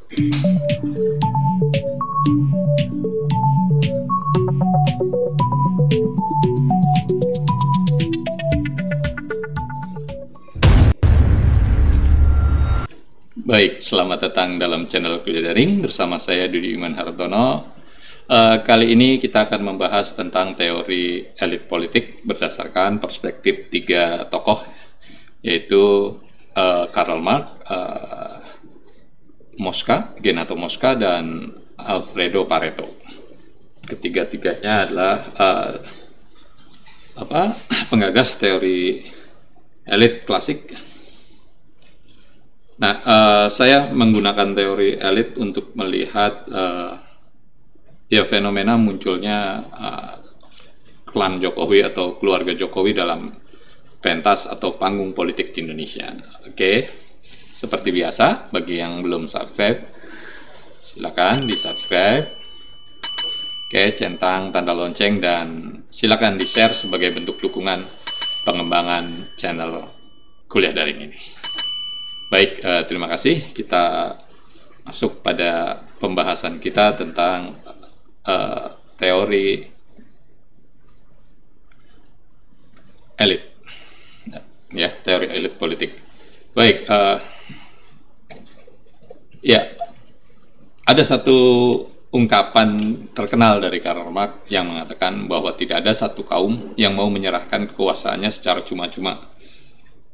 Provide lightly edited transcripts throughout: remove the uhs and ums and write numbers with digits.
Baik, selamat datang dalam channel Kuliah Daring bersama saya Dudi Iman Hartono. Kali ini kita akan membahas tentang teori elit politik berdasarkan perspektif tiga tokoh, yaitu Karl Marx, Renato Mosca, dan Alfredo Pareto. Ketiga-tiganya adalah penggagas teori elit klasik. Nah, saya menggunakan teori elit untuk melihat fenomena munculnya klan Jokowi atau keluarga Jokowi dalam pentas atau panggung politik di Indonesia. Oke, seperti biasa, bagi yang belum subscribe, silakan di subscribe. Oke, centang tanda lonceng dan silakan di share sebagai bentuk dukungan pengembangan channel Kuliah Daring ini. Baik, terima kasih. Kita masuk pada pembahasan kita tentang teori elit, ya, teori elit politik. Baik, ada satu ungkapan terkenal dari Karl Marx yang mengatakan bahwa tidak ada satu kaum yang mau menyerahkan kekuasaannya secara cuma-cuma,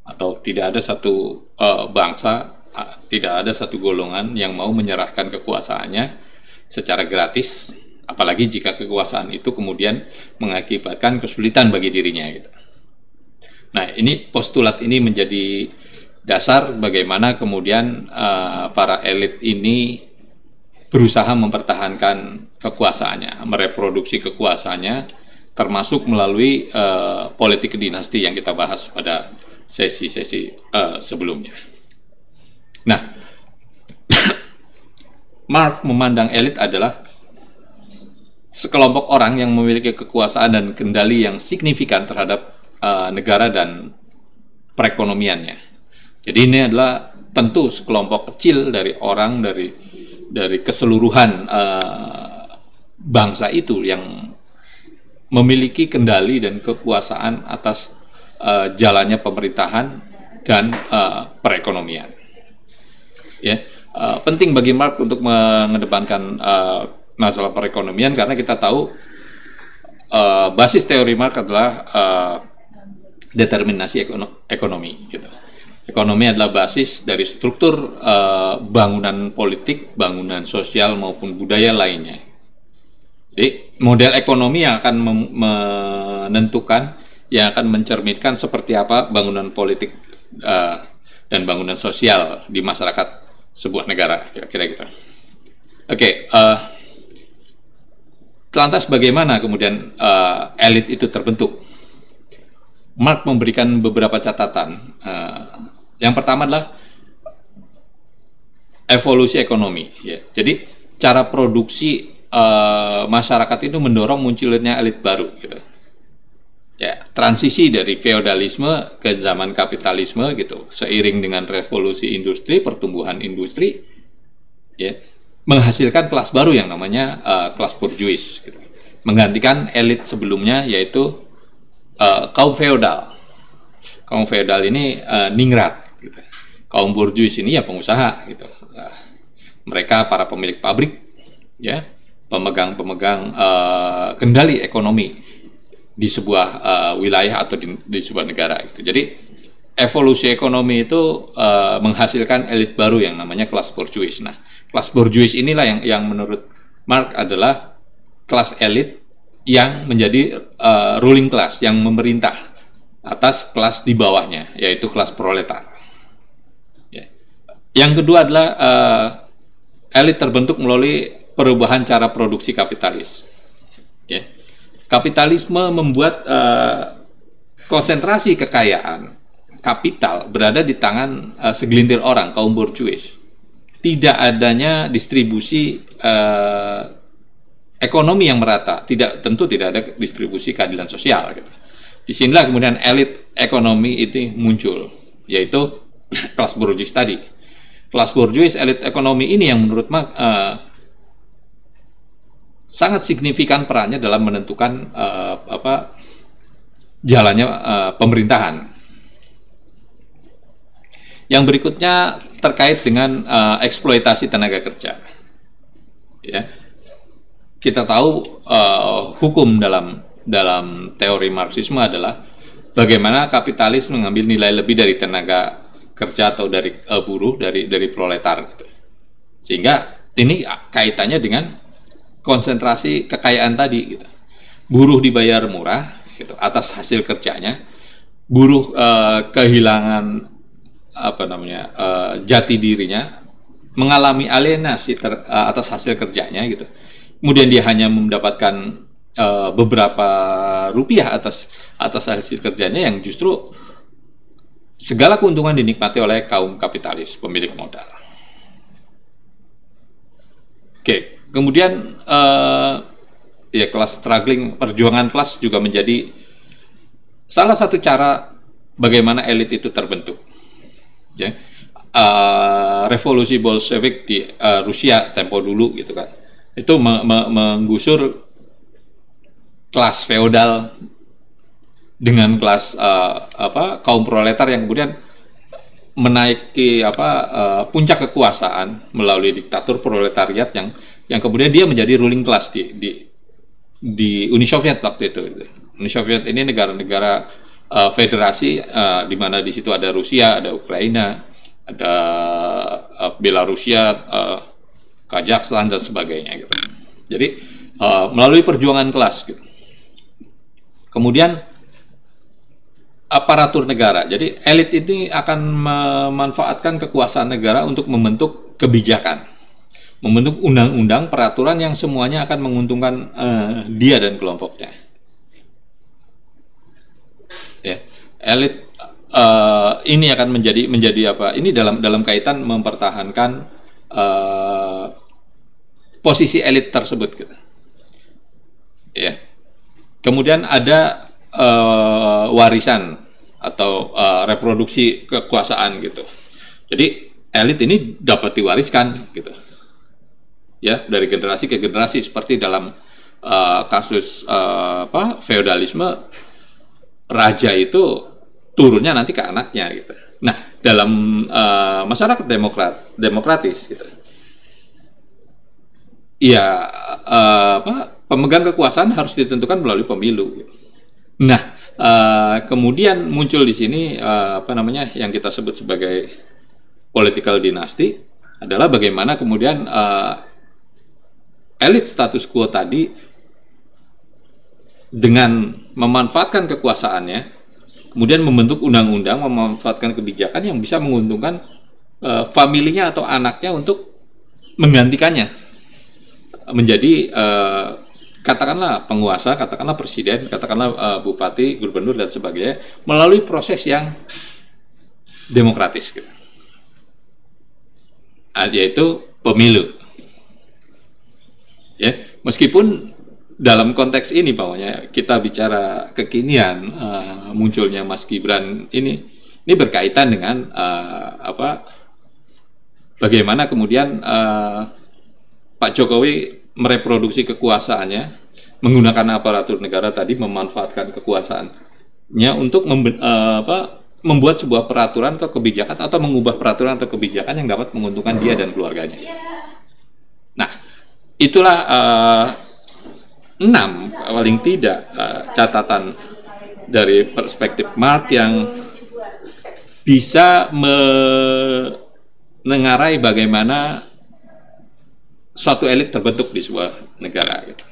atau tidak ada satu bangsa, tidak ada satu golongan yang mau menyerahkan kekuasaannya secara gratis, apalagi jika kekuasaan itu kemudian mengakibatkan kesulitan bagi dirinya gitu. Nah, ini postulat ini menjadi dasar bagaimana kemudian para elit ini berusaha mempertahankan kekuasaannya, mereproduksi kekuasaannya, termasuk melalui politik dinasti yang kita bahas pada sesi-sesi sebelumnya. Nah, Marx memandang elit adalah sekelompok orang yang memiliki kekuasaan dan kendali yang signifikan terhadap negara dan perekonomiannya. Jadi ini adalah tentu sekelompok kecil dari orang dari keseluruhan bangsa itu yang memiliki kendali dan kekuasaan atas jalannya pemerintahan dan perekonomian. Ya, penting bagi Marx untuk mengedepankan masalah perekonomian karena kita tahu basis teori Marx adalah determinasi ekonomi. Gitu. Ekonomi adalah basis dari struktur bangunan politik, bangunan sosial maupun budaya lainnya. Jadi model ekonomi yang akan menentukan, yang akan mencerminkan seperti apa bangunan politik dan bangunan sosial di masyarakat sebuah negara, kira-kira gitu. Oke, lantas bagaimana kemudian elit itu terbentuk? Marx memberikan beberapa catatan. Yang pertama adalah evolusi ekonomi. Ya. Jadi cara produksi masyarakat itu mendorong munculnya elit baru. Gitu. Ya, transisi dari feodalisme ke zaman kapitalisme gitu, seiring dengan revolusi industri, pertumbuhan industri, ya, menghasilkan kelas baru yang namanya kelas bourgeois, gitu. Menggantikan elit sebelumnya yaitu kaum feodal. Kaum feodal ini ningrat, gitu. Kaum bourgeois ini ya pengusaha, gitu. Mereka para pemilik pabrik, ya, pemegang kendali ekonomi di sebuah wilayah atau di sebuah negara gitu. Jadi evolusi ekonomi itu menghasilkan elit baru yang namanya kelas bourgeois. Nah, kelas bourgeois inilah yang menurut Marx adalah kelas elit yang menjadi ruling class, yang memerintah atas kelas di bawahnya, yaitu kelas proletar. Ya. Yang kedua adalah elit terbentuk melalui perubahan cara produksi kapitalis. Ya. Kapitalisme membuat konsentrasi kekayaan kapital berada di tangan segelintir orang, kaum bourgeois. Tidak adanya distribusi ekonomi yang merata, tentu tidak ada distribusi keadilan sosial. Gitu. Disinilah kemudian elit ekonomi itu muncul, yaitu kelas bourgeois tadi. kelas bourgeois, elit ekonomi ini yang menurut Marx sangat signifikan perannya dalam menentukan jalannya pemerintahan. Yang berikutnya terkait dengan eksploitasi tenaga kerja. Ya, kita tahu hukum dalam teori Marxisme adalah bagaimana kapitalis mengambil nilai lebih dari tenaga kerja atau dari buruh, dari proletar, gitu. Sehingga ini kaitannya dengan konsentrasi kekayaan tadi, gitu. Buruh dibayar murah, gitu, atas hasil kerjanya. Buruh kehilangan jati dirinya, mengalami alienasi atas hasil kerjanya, gitu. Kemudian dia hanya mendapatkan beberapa rupiah atas hasil kerjanya, yang justru segala keuntungan dinikmati oleh kaum kapitalis, pemilik modal. Oke, kemudian ya, kelas struggling, perjuangan kelas juga menjadi salah satu cara bagaimana elit itu terbentuk. Ya, revolusi Bolshevik di Rusia tempo dulu, gitu kan, itu menggusur kelas feodal dengan kelas kaum proletar yang kemudian menaiki puncak kekuasaan melalui diktatur proletariat yang kemudian dia menjadi ruling class di Uni Soviet waktu itu. Uni Soviet ini negara-negara federasi, di mana di situ ada Rusia, ada Ukraina, ada Belarusia, Kazakhstan dan sebagainya, gitu. Jadi melalui perjuangan kelas, gitu. Kemudian aparatur negara. Jadi elit ini akan memanfaatkan kekuasaan negara untuk membentuk kebijakan, membentuk undang-undang, peraturan yang semuanya akan menguntungkan dia dan kelompoknya. Ya, elit ini akan menjadi apa? Ini dalam kaitan mempertahankan posisi elit tersebut, gitu. Ya. Kemudian ada warisan atau reproduksi kekuasaan, gitu. Jadi elit ini dapat diwariskan, gitu. Ya, dari generasi ke generasi, seperti dalam kasus feodalisme, raja itu turunnya nanti ke anaknya, gitu. Nah, dalam masyarakat demokratis, gitu, ya pemegang kekuasaan harus ditentukan melalui pemilu, gitu. Nah, kemudian muncul di sini yang kita sebut sebagai political dynasty, adalah bagaimana kemudian elit status quo tadi dengan memanfaatkan kekuasaannya, kemudian membentuk undang-undang, memanfaatkan kebijakan yang bisa menguntungkan familinya atau anaknya untuk menggantikannya menjadi katakanlah penguasa, katakanlah presiden, katakanlah bupati, gubernur dan sebagainya, melalui proses yang demokratis, gitu. Yaitu pemilu. Ya, meskipun dalam konteks ini, pokoknya kita bicara kekinian, munculnya Mas Gibran ini berkaitan dengan bagaimana kemudian Pak Jokowi mereproduksi kekuasaannya menggunakan aparatur negara tadi, memanfaatkan kekuasaannya untuk membuat sebuah peraturan atau kebijakan, atau mengubah peraturan atau kebijakan yang dapat menguntungkan dia dan keluarganya. Nah, itulah 6 paling tidak catatan dari perspektif Marx yang bisa menengarai bagaimana suatu elit terbentuk di sebuah negara, gitu.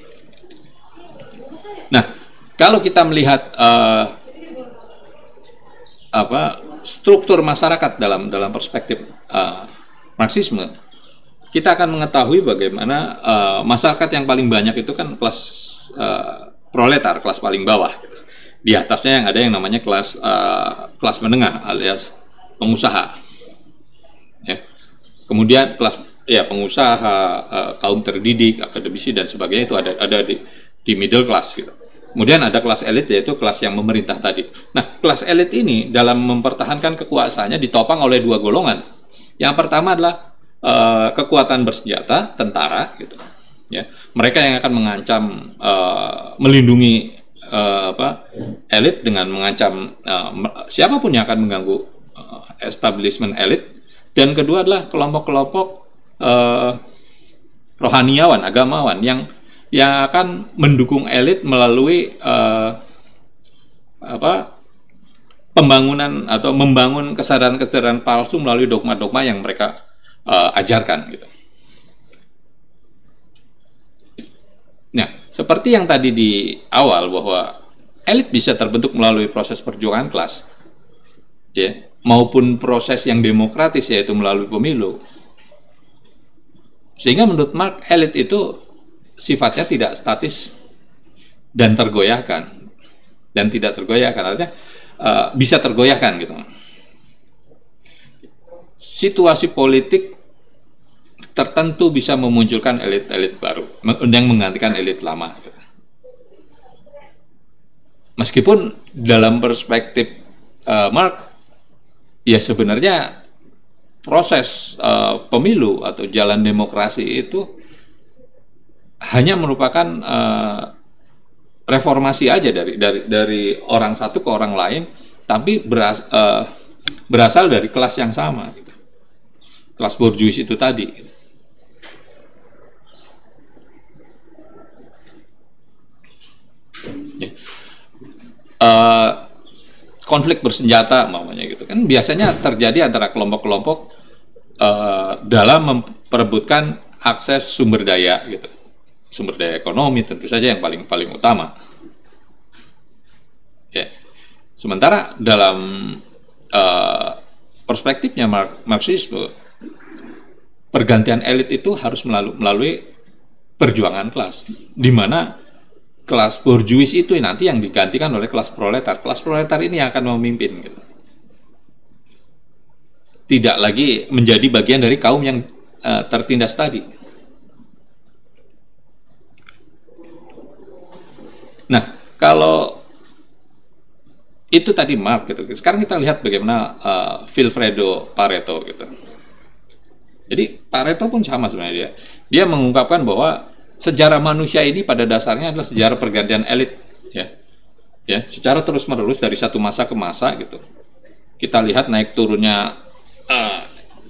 Nah, kalau kita melihat struktur masyarakat dalam perspektif Marxisme, kita akan mengetahui bagaimana masyarakat yang paling banyak itu kan kelas proletar, kelas paling bawah, gitu. Di atasnya yang ada yang namanya kelas menengah alias pengusaha, ya. Kemudian kelas pengusaha, kaum terdidik, akademisi dan sebagainya, itu ada di middle class, gitu. Kemudian ada kelas elit, yaitu kelas yang memerintah tadi. Nah, kelas elit ini dalam mempertahankan kekuasaannya ditopang oleh 2 golongan, Yang pertama adalah kekuatan bersenjata, tentara, gitu. Ya, mereka yang akan mengancam, melindungi elit dengan mengancam siapapun yang akan mengganggu establishment elit. Dan kedua adalah kelompok-kelompok rohaniawan, agamawan yang akan mendukung elit melalui pembangunan atau membangun kesadaran-kesadaran palsu melalui dogma-dogma yang mereka ajarkan, gitu. Nah, seperti yang tadi di awal bahwa elit bisa terbentuk melalui proses perjuangan kelas, ya, maupun proses yang demokratis yaitu melalui pemilu. Sehingga menurut Marx, elit itu sifatnya tidak statis dan tergoyahkan, dan tidak tergoyahkan, artinya bisa tergoyahkan, gitu. Situasi politik tertentu bisa memunculkan elit-elit baru yang menggantikan elit lama, gitu. Meskipun dalam perspektif Marx, ya sebenarnya proses pemilu atau jalan demokrasi itu hanya merupakan reformasi aja dari orang satu ke orang lain, tapi berasal dari kelas yang sama, gitu. Kelas borjuis itu tadi, gitu. Konflik bersenjata namanya, gitu kan, biasanya terjadi antara kelompok-kelompok dalam memperebutkan akses sumber daya, gitu. Sumber daya ekonomi tentu saja yang paling utama. Ya. Sementara dalam perspektifnya Marxisme, pergantian elit itu harus melalui perjuangan kelas, di mana kelas borjuis itu nanti yang digantikan oleh kelas proletar. Kelas proletar ini yang akan memimpin, gitu. Tidak lagi menjadi bagian dari kaum yang tertindas tadi. Nah, kalau itu tadi Marx, gitu. Sekarang kita lihat bagaimana Vilfredo Pareto, gitu. Jadi Pareto pun sama sebenarnya, dia mengungkapkan bahwa sejarah manusia ini pada dasarnya adalah sejarah pergantian elit, ya, secara terus-menerus dari satu masa ke masa, gitu. Kita lihat naik turunnya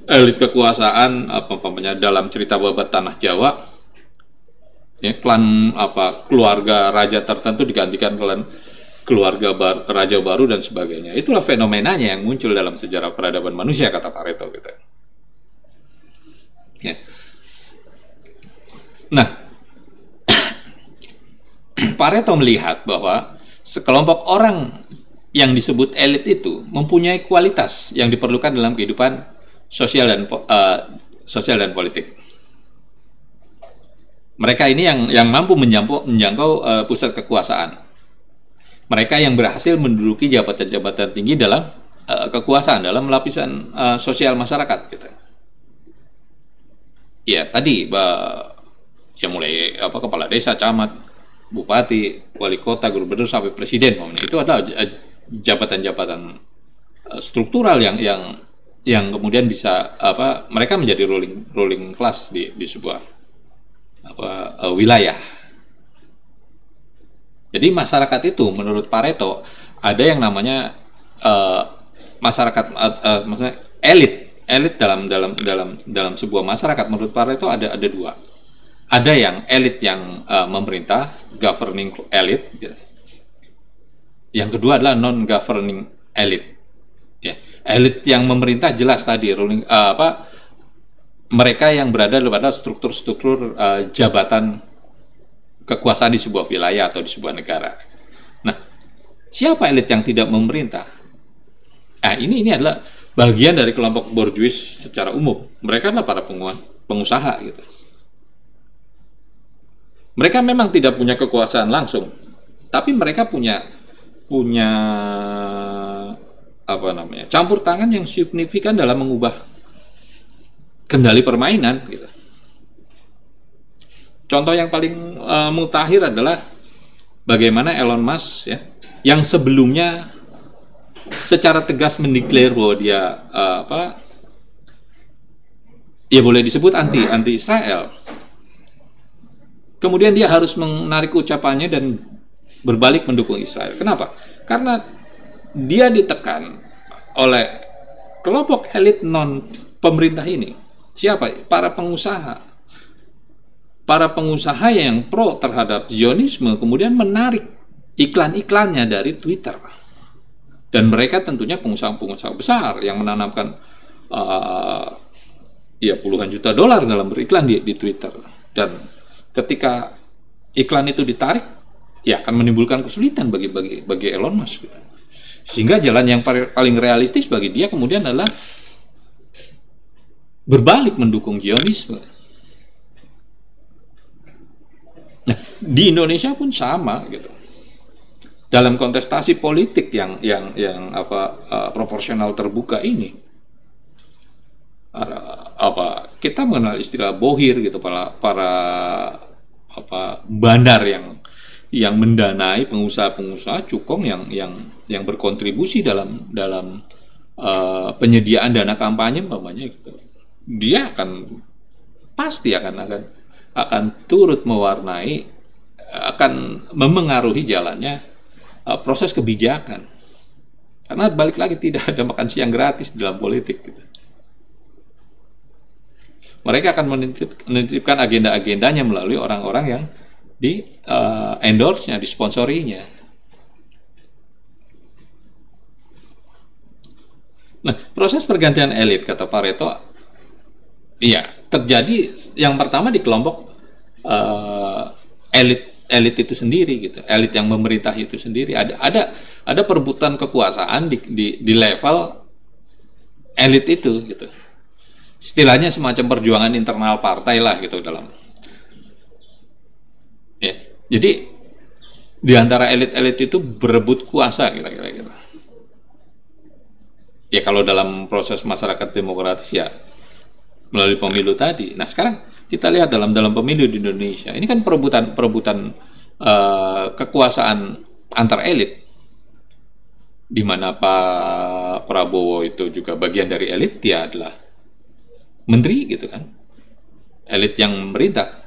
elit kekuasaan dalam cerita babat tanah Jawa, ya, klan keluarga raja tertentu digantikan keluarga raja baru dan sebagainya. Itulah fenomenanya yang muncul dalam sejarah peradaban manusia, kata Pareto, gitu. Ya. Nah, Pareto melihat bahwa sekelompok orang yang disebut elit itu mempunyai kualitas yang diperlukan dalam kehidupan sosial dan politik. Mereka ini yang mampu menjangkau pusat kekuasaan. Mereka yang berhasil menduduki jabatan-jabatan tinggi dalam kekuasaan, dalam lapisan sosial masyarakat, gitu. Ya, tadi ya mulai kepala desa, camat, bupati, wali kota, gubernur sampai presiden, itu adalah jabatan-jabatan struktural yang kemudian bisa mereka menjadi ruling class di sebuah wilayah. Jadi masyarakat itu menurut Pareto ada yang namanya masyarakat maksudnya elit dalam sebuah masyarakat. Menurut Pareto ada dua. Ada yang elit yang memerintah, governing elite, gitu. Yang kedua adalah non-governing elite, ya. Elit yang memerintah jelas tadi ruling mereka yang berada pada struktur-struktur jabatan kekuasaan di sebuah wilayah atau di sebuah negara. Nah, siapa elit yang tidak memerintah? Ini adalah bagian dari kelompok borjuis secara umum. Mereka adalah para pengusaha, gitu. Mereka memang tidak punya kekuasaan langsung, tapi mereka punya campur tangan yang signifikan dalam mengubah kendali permainan, gitu. Contoh yang paling mutakhir adalah bagaimana Elon Musk, ya, yang sebelumnya secara tegas mendeklar bahwa dia ya boleh disebut anti Israel. Kemudian dia harus menarik ucapannya dan berbalik mendukung Israel. Kenapa? Karena dia ditekan oleh kelompok elit non pemerintah ini. Siapa? Para pengusaha. Para pengusaha yang pro terhadap Zionisme kemudian menarik iklan-iklannya dari Twitter. Dan mereka tentunya pengusaha-pengusaha besar yang menanamkan ya puluhan juta dolar dalam beriklan di Twitter. Dan ketika iklan itu ditarik, ya akan menimbulkan kesulitan bagi Elon Musk gitu. Sehingga jalan yang paling realistis bagi dia kemudian adalah berbalik mendukung Zionisme. Nah, di Indonesia pun sama gitu. Dalam kontestasi politik yang proporsional terbuka ini, kita mengenal istilah bohir gitu, para bandar yang mendanai pengusaha-pengusaha cukong yang berkontribusi dalam penyediaan dana kampanye umpamanya gitu. Dia pasti akan turut mewarnai, akan memengaruhi jalannya proses kebijakan. Karena balik lagi tidak ada makan siang gratis dalam politik gitu. Mereka akan menitipkan agenda-agendanya melalui orang-orang yang di endorse-nya, disponsorinya. Nah, proses pergantian elit kata Pareto, iya terjadi yang pertama di kelompok elit itu sendiri gitu, elit yang memerintah itu sendiri. Ada perebutan kekuasaan di level elit itu gitu. Istilahnya semacam perjuangan internal partai lah gitu dalam. Ya, jadi di antara elit-elit itu berebut kuasa kira-kira gitu. Ya kalau dalam proses masyarakat demokratis ya melalui pemilu tadi. Nah sekarang kita lihat dalam pemilu di Indonesia ini kan perebutan kekuasaan antar elit, di mana Pak Prabowo itu juga bagian dari elit, dia adalah menteri gitu kan, elit yang memerintah.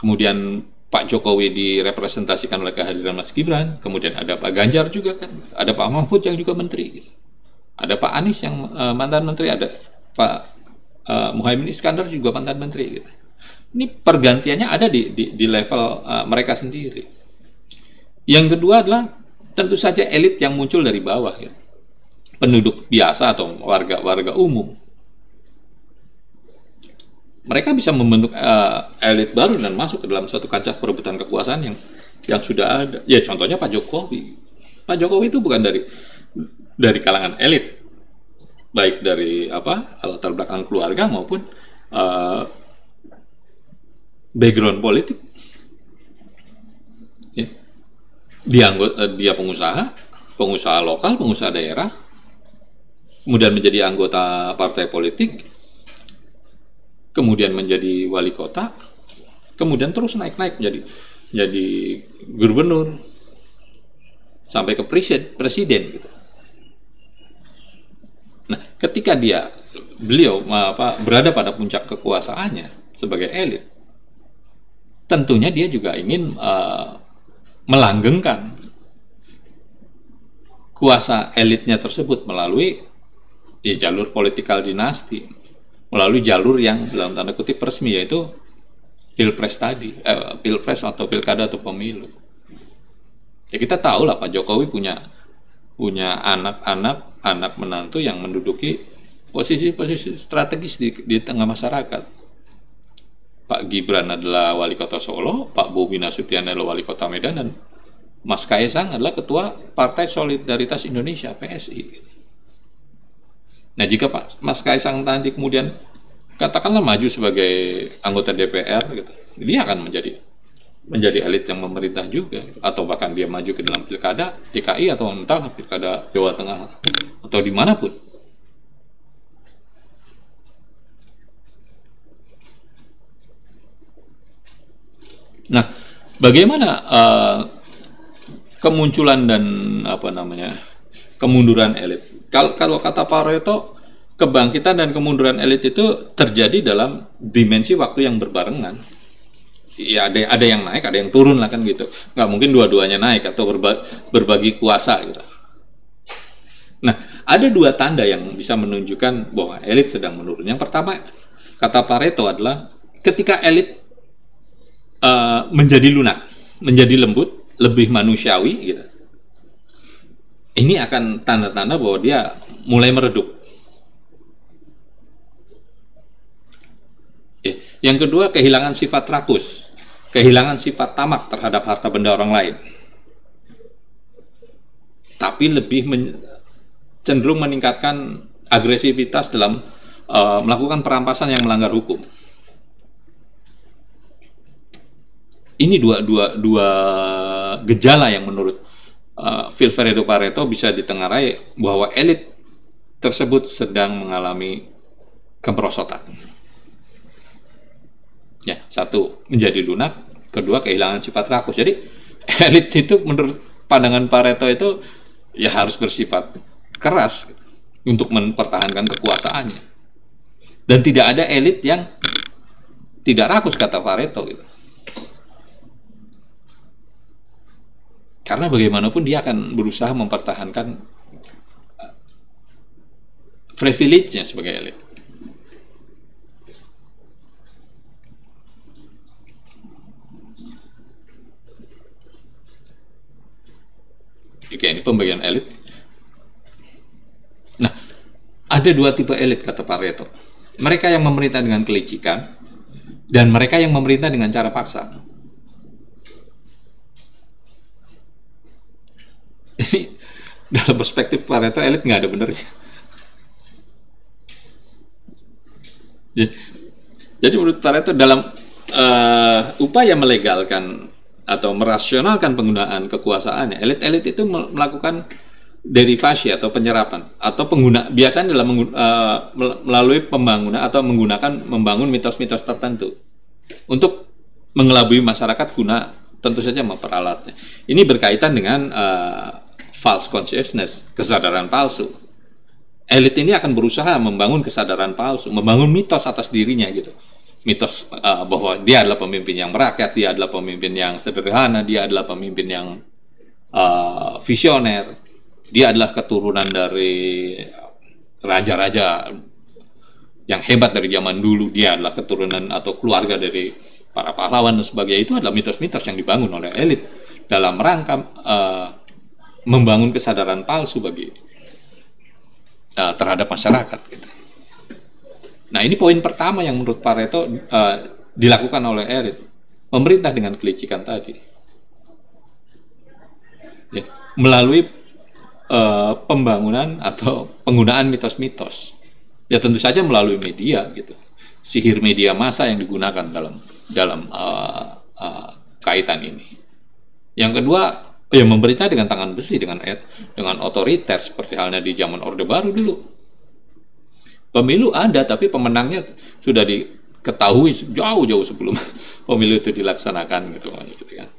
Kemudian Pak Jokowi direpresentasikan oleh kehadiran Mas Gibran, kemudian ada Pak Ganjar juga kan, ada Pak Mahfud yang juga menteri gitu. Ada Pak Anies yang mantan menteri, ada Pak Muhaimin Iskandar juga mantan menteri gitu. Ini pergantiannya ada di level mereka sendiri. Yang kedua adalah tentu saja elit yang muncul dari bawah ya. Penduduk biasa atau warga umum. Mereka bisa membentuk elit baru dan masuk ke dalam suatu kancah perebutan kekuasaan yang sudah ada. Ya contohnya Pak Jokowi. Pak Jokowi itu bukan dari kalangan elit, baik dari latar belakang keluarga maupun background politik. Ya. Dia pengusaha lokal, pengusaha daerah, kemudian menjadi anggota partai politik, kemudian menjadi wali kota, kemudian terus naik jadi gubernur sampai ke presiden gitu. Nah, ketika beliau berada pada puncak kekuasaannya sebagai elit, tentunya dia juga ingin melanggengkan kuasa elitnya tersebut melalui jalur politikal dinasti, melalui jalur yang dalam tanda kutip resmi, yaitu pilpres atau pilkada atau pemilu. Ya kita tahu lah Pak Jokowi punya anak menantu yang menduduki posisi strategis di tengah masyarakat. Pak Gibran adalah wali kota Solo, Pak Bobi Nasution adalah wali kota Medan, dan Mas Kaisang adalah ketua Partai Solidaritas Indonesia (PSI). Nah, jika Mas Kaisang nanti kemudian katakanlah maju sebagai anggota DPR gitu, dia akan menjadi elit yang memerintah juga, atau bahkan dia maju ke dalam pilkada DKI atau entah pilkada Jawa Tengah atau dimanapun. Nah, bagaimana kemunculan dan kemunduran elit? Kalau kata Pareto, kebangkitan dan kemunduran elit itu terjadi dalam dimensi waktu yang berbarengan. Ya ada yang naik, ada yang turun lah kan gitu. Nggak mungkin dua-duanya naik atau berbagi kuasa gitu. Nah, ada dua tanda yang bisa menunjukkan bahwa elit sedang menurun. Yang pertama, kata Pareto adalah ketika elit menjadi lunak, menjadi lembut, lebih manusiawi gitu. Ini akan tanda-tanda bahwa dia mulai meredup. Yang kedua, kehilangan sifat rakus, kehilangan sifat tamak terhadap harta benda orang lain, tapi lebih cenderung meningkatkan agresivitas dalam melakukan perampasan yang melanggar hukum. Ini dua gejala yang menurut Vilfredo Pareto bisa ditengarai bahwa elit tersebut sedang mengalami kemerosotan. Ya, satu, menjadi lunak, kedua, kehilangan sifat rakus. Jadi elit itu menurut pandangan Pareto itu ya harus bersifat keras untuk mempertahankan kekuasaannya. Dan tidak ada elit yang tidak rakus, kata Pareto gitu. Karena bagaimanapun dia akan berusaha mempertahankan privilege-nya sebagai elit. Oke, ini pembagian elit. Nah, ada dua tipe elit, kata Pareto. Mereka yang memerintah dengan kelicikan dan mereka yang memerintah dengan cara paksa. Ini dalam perspektif Pareto, elit nggak ada benernya. Jadi menurut Pareto dalam upaya melegalkan atau merasionalkan penggunaan kekuasaannya, elit-elit itu melakukan derivasi atau penyerapan atau biasanya dalam melalui pembangunan atau membangun mitos-mitos tertentu untuk mengelabui masyarakat guna tentu saja memperalatnya. Ini berkaitan dengan false consciousness, kesadaran palsu. Elit ini akan berusaha membangun kesadaran palsu, membangun mitos atas dirinya gitu. Mitos bahwa dia adalah pemimpin yang merakyat, dia adalah pemimpin yang sederhana, dia adalah pemimpin yang visioner, dia adalah keturunan dari raja-raja yang hebat dari zaman dulu, dia adalah keturunan atau keluarga dari para pahlawan dan sebagainya. Itu adalah mitos-mitos yang dibangun oleh elit dalam rangka membangun kesadaran palsu bagi terhadap masyarakat gitu. Nah, ini poin pertama yang menurut Pareto dilakukan oleh elit, memerintah dengan kelicikan tadi, ya, melalui pembangunan atau penggunaan mitos-mitos. Ya tentu saja melalui media gitu, sihir media massa yang digunakan dalam kaitan ini. Yang kedua, ya memerintah dengan tangan besi, dengan otoriter seperti halnya di zaman Orde Baru dulu. Pemilu ada, tapi pemenangnya sudah diketahui jauh-jauh sebelum pemilu itu dilaksanakan gitu kan.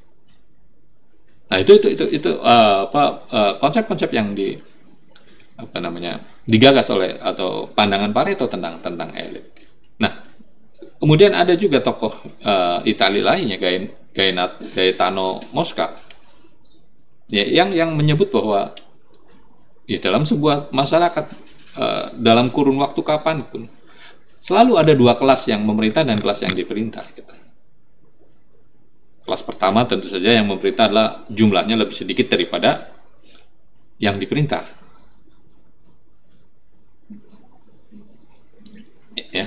Nah, itu konsep-konsep yang digagas oleh atau pandangan Pareto tentang elit. Nah, kemudian ada juga tokoh Italia lainnya, Gaetano Mosca, ya, yang menyebut bahwa ya, dalam sebuah masyarakat dalam kurun waktu kapanpun selalu ada dua kelas yang memerintah dan kelas yang diperintah gitu. Kelas pertama tentu saja yang memerintah adalah jumlahnya lebih sedikit daripada yang diperintah, ya.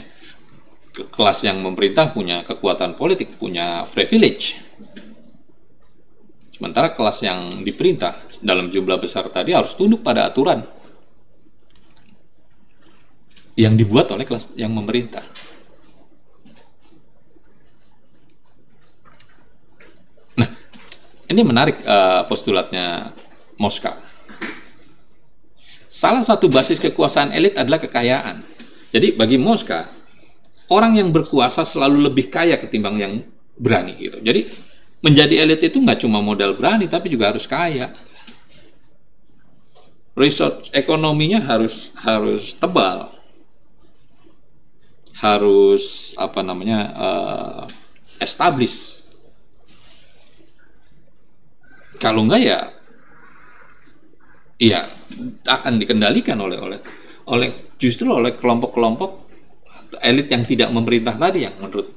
Kelas yang memerintah punya kekuatan politik, punya privilege, sementara kelas yang diperintah dalam jumlah besar tadi harus tunduk pada aturan yang dibuat oleh kelas yang memerintah. Nah, ini menarik postulatnya Mosca. Salah satu basis kekuasaan elit adalah kekayaan. Jadi bagi Mosca, orang yang berkuasa selalu lebih kaya ketimbang yang berani gitu. Jadi menjadi elit itu nggak cuma modal berani, tapi juga harus kaya. Resource ekonominya harus tebal. harus apa namanya establish. Kalau enggak ya akan dikendalikan oleh justru oleh kelompok-kelompok elit yang tidak memerintah tadi, yang menurut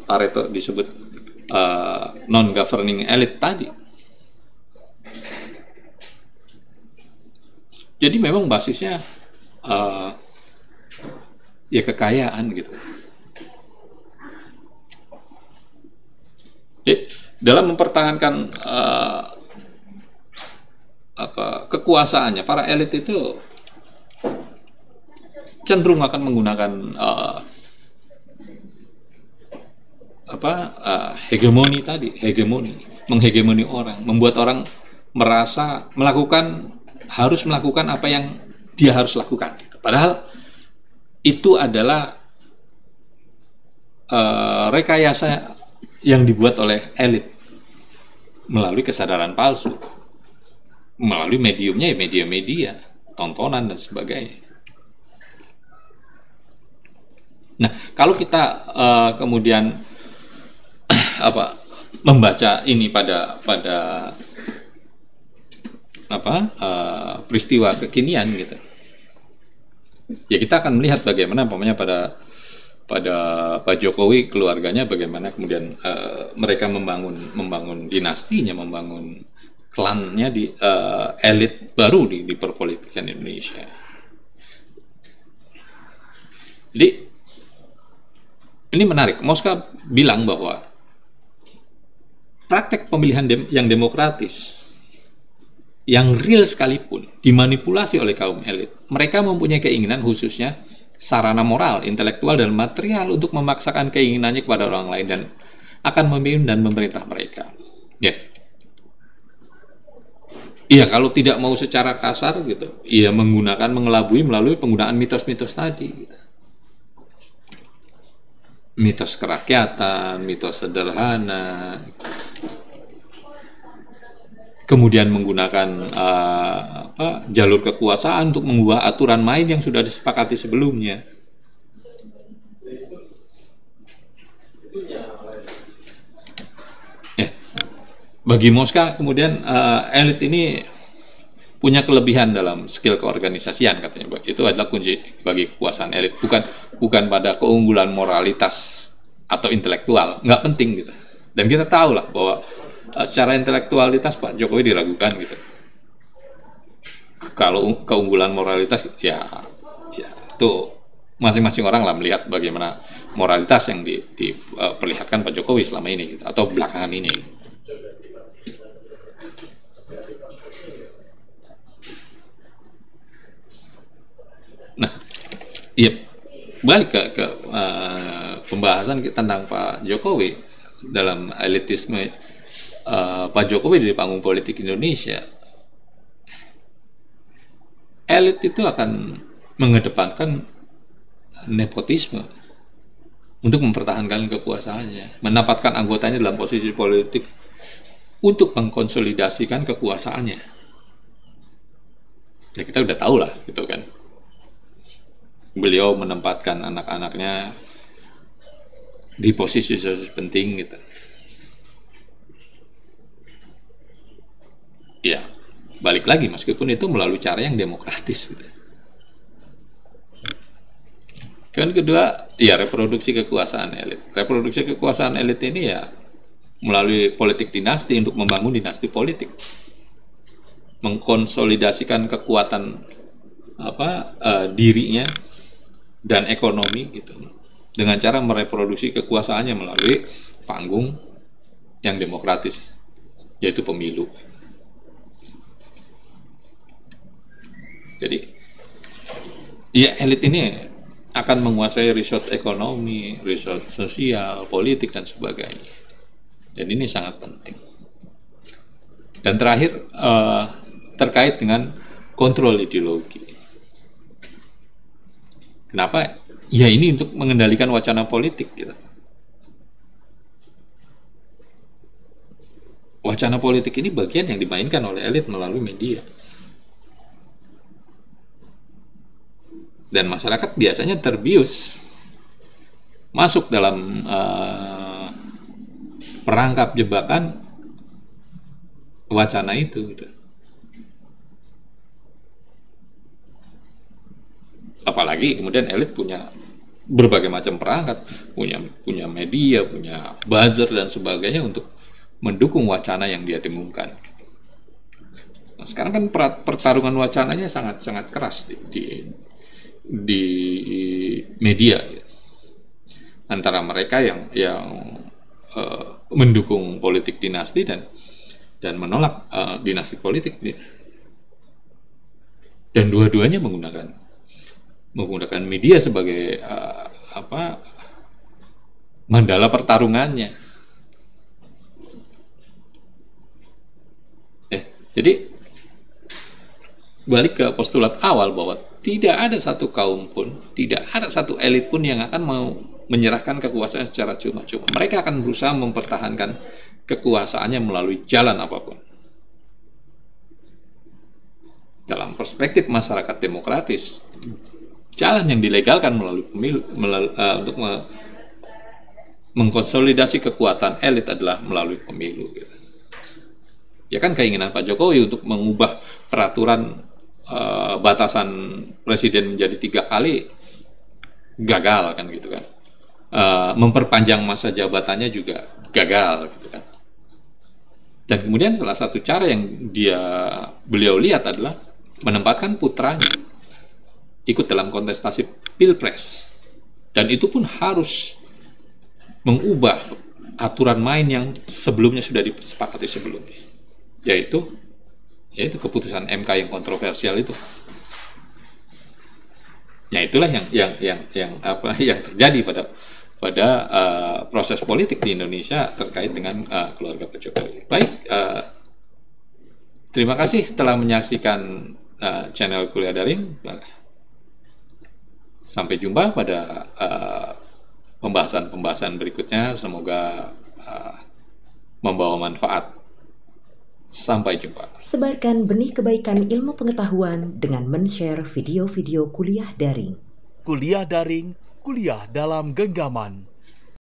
Pareto disebut non governing elite tadi. Jadi memang basisnya ya kekayaan gitu. Jadi, dalam mempertahankan kekuasaannya, para elit itu cenderung akan menggunakan hegemoni tadi, menghegemoni orang, membuat orang merasa harus melakukan apa yang dia harus lakukan. Padahal itu adalah rekayasa yang dibuat oleh elit melalui kesadaran palsu, melalui mediumnya ya media-media, tontonan dan sebagainya. Nah, kalau kita kemudian membaca ini pada peristiwa kekinian gitu, ya kita akan melihat bagaimana pada Pak Jokowi, keluarganya, bagaimana kemudian mereka membangun dinastinya, membangun klannya di elit baru di perpolitikan Indonesia. Jadi ini menarik. Moska bilang bahwa praktek pemilihan yang demokratis, yang real sekalipun, dimanipulasi oleh kaum elit. Mereka mempunyai keinginan, khususnya sarana moral, intelektual, dan material untuk memaksakan keinginannya kepada orang lain dan akan memimpin dan memerintah mereka. Ya. Iya, kalau tidak mau secara kasar gitu, iya mengelabui melalui penggunaan mitos-mitos tadi. Gitu. Mitos kerakyatan, mitos sederhana, kemudian menggunakan jalur kekuasaan untuk mengubah aturan main yang sudah disepakati sebelumnya. Bagi Moska kemudian elit ini punya kelebihan dalam skill keorganisasian, katanya. Itu adalah kunci bagi kekuasaan elit, bukan pada keunggulan moralitas atau intelektual, nggak penting gitu. Dan kita tahu lah bahwa secara intelektualitas Pak Jokowi diragukan gitu. Kalau keunggulan moralitas ya itu masing-masing orang lah melihat bagaimana moralitas yang diperlihatkan Pak Jokowi selama ini gitu, atau belakangan ini. Nah, iya, balik ke pembahasan tentang Pak Jokowi dalam elitisme Pak Jokowi dari panggung politik Indonesia. Elit itu akan mengedepankan nepotisme untuk mempertahankan kekuasaannya, menempatkan anggotanya dalam posisi politik untuk mengkonsolidasikan kekuasaannya. Ya kita udah tahu lah gitu kan. Beliau menempatkan anak-anaknya di posisi penting gitu. Ya, balik lagi meskipun itu melalui cara yang demokratis gitu. Kemudian kedua, ya reproduksi kekuasaan elit. Reproduksi kekuasaan elit ini ya melalui politik dinasti untuk membangun dinasti politik. Mengkonsolidasikan kekuatan dirinya dan ekonomi gitu, dengan cara mereproduksi kekuasaannya melalui panggung yang demokratis, yaitu pemilu. Jadi ya elit ini akan menguasai resource ekonomi, resource sosial, politik, dan sebagainya. Dan ini sangat penting. Dan terakhir terkait dengan kontrol ideologi. Kenapa? Ya ini untuk mengendalikan wacana politik gitu. Wacana politik ini bagian yang dimainkan oleh elit melalui media. Dan masyarakat biasanya terbius masuk dalam perangkap jebakan wacana itu gitu. Apalagi kemudian elit punya berbagai macam perangkat, punya media, punya buzzer dan sebagainya untuk mendukung wacana yang dia dengungkan. Nah, sekarang kan pertarungan wacananya sangat keras di media gitu. Antara mereka yang mendukung politik dinasti dan menolak dinasti politik, dan dua-duanya menggunakan media sebagai mandala pertarungannya. Jadi balik ke postulat awal bahwa tidak ada satu kaum pun, tidak ada satu elit pun yang akan mau menyerahkan kekuasaan secara cuma-cuma. Mereka akan berusaha mempertahankan kekuasaannya melalui jalan apapun. Dalam perspektif masyarakat demokratis, jalan yang dilegalkan melalui pemilu untuk mengkonsolidasi kekuatan elit adalah melalui pemilu. Gitu. Ya kan keinginan Pak Jokowi untuk mengubah peraturan batasan presiden menjadi 3 kali gagal kan gitu kan. Memperpanjang masa jabatannya juga gagal gitu kan. Dan kemudian salah satu cara yang beliau lihat adalah menempatkan putranya ikut dalam kontestasi pilpres, dan itu pun harus mengubah aturan main yang sebelumnya sudah disepakati sebelumnya, yaitu keputusan MK yang kontroversial itu. Nah, itulah yang terjadi pada proses politik di Indonesia terkait dengan keluarga Pak Jokowi. Baik, terima kasih telah menyaksikan channel Kuliah Daring. Sampai jumpa pada pembahasan-pembahasan berikutnya. Semoga membawa manfaat. Sampai jumpa. Sebarkan benih kebaikan ilmu pengetahuan dengan men-share video-video kuliah daring. Kuliah daring, kuliah dalam genggaman.